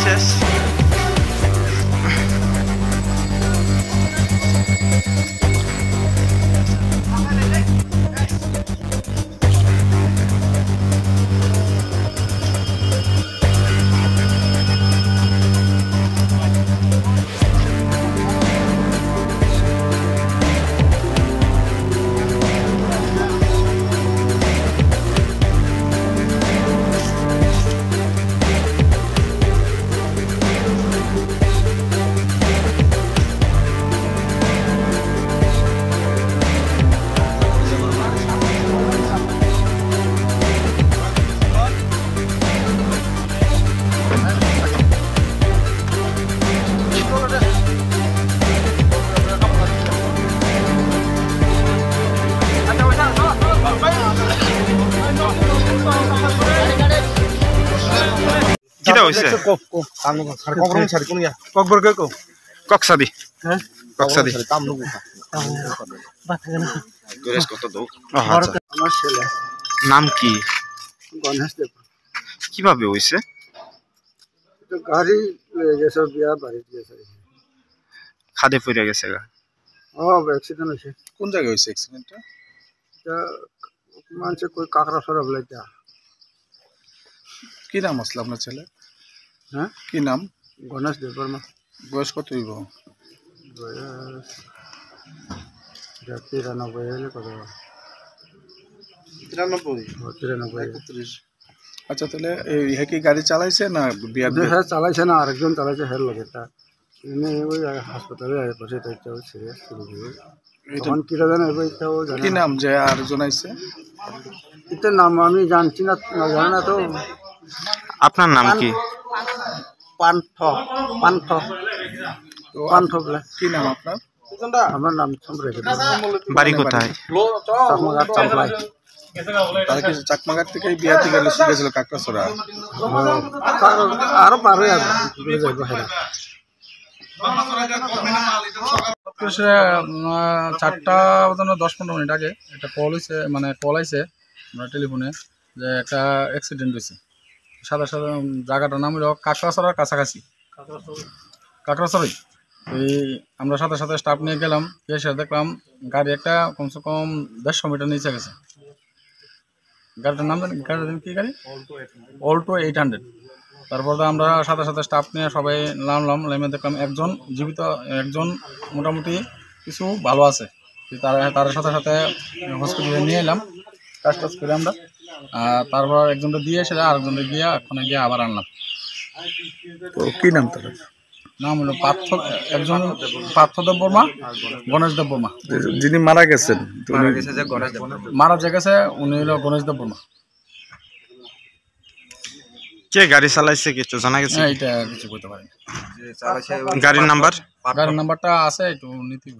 শেষ কিটা হইছে কক্সাদি নাম কি গণেশ দেব কিভাবে হইছে গাড়ি গেছে বিয়া বাড়ি গেছে খাদে পড়ে গেছে গা অ্যাক্সিডেন্ট হয়েছে কোন জায়গায় হয়েছে অ্যাক্সিডেন্টটা মানুষে কই কাকড়া সরা বলে কি নাম আসলে আপনার ছেলে হ্যাঁ কি নাম গণেশ দেব বর্মা বয়স কত হইব বয়স 93 হলে কত 93 আচ্ছা তাহলে এই কি গাড়ি চালাইছে না বিয়া হ্যাঁ চালাইছে না আরেকজন চালাইছে হের লগে তা এনে ওই হাসপাতালে আয় পড়ে এটা একটু সিরিয়াস তখন কি জানেন এটাও জানেন কি নাম যে আরেকজন আইছে এটা নাম আমি জানছি না জানি না তো আপনার নাম কি পান্থ বলে কি নাম আপনার আমার নাম সম্পর্কে বাড়ি কোথায় চাকমাঘাট চাম্পলাই তারা কি চাকমাঘাট থেকে বিয়া থেকে গেছিল কাকড়াছড়া আরো পার হয়ে যাবো হেরা 4:10-15 মিনিট আগে একটা কল হয়েছে মানে কল আইছে আমরা টেলিফোনে যে একটা অ্যাক্সিডেন্ট হয়েছে সাদা সাদা জায়গাটার নাম হলো কাকড়াছড়ার কাছাকাছি কাকড়াছড়াই এই আমরা সাথে সাথে স্টাফ নিয়ে গেলাম এসে দেখলাম গাড়ি একটা কমসে কম 150 মিটার নিচে গেছে গাড়িটার নাম গাড়ির কি গাড়ি অল্টো 800 তারপর আমরা সাথে সাথে স্টাফ নিয়ে সবাই নামলাম নেমে দেখলাম একজন জীবিত একজন মোটামুটি কিছু ভালো আছে তার সাথে সাথে হসপিটালে নিয়ে এলাম কাজ টাজ করে আমরা তারপর একজনটা দিয়ে এসে আরেকজনটা গিয়ে ওখানে গিয়ে আবার আনলাম তো কি নাম তার নাম হলো একজন পার্থদেব বর্মা গণেশ দেব বর্মা যিনি মারা গেছেন মারা যে গেছে উনি হলো গণেশ দেব বর্মা কে গাড়ি চালাইছে কিছু জানা গেছে এটা কিছু বলতে পারি গাড়ির নাম্বারটা আছে একটু নীতি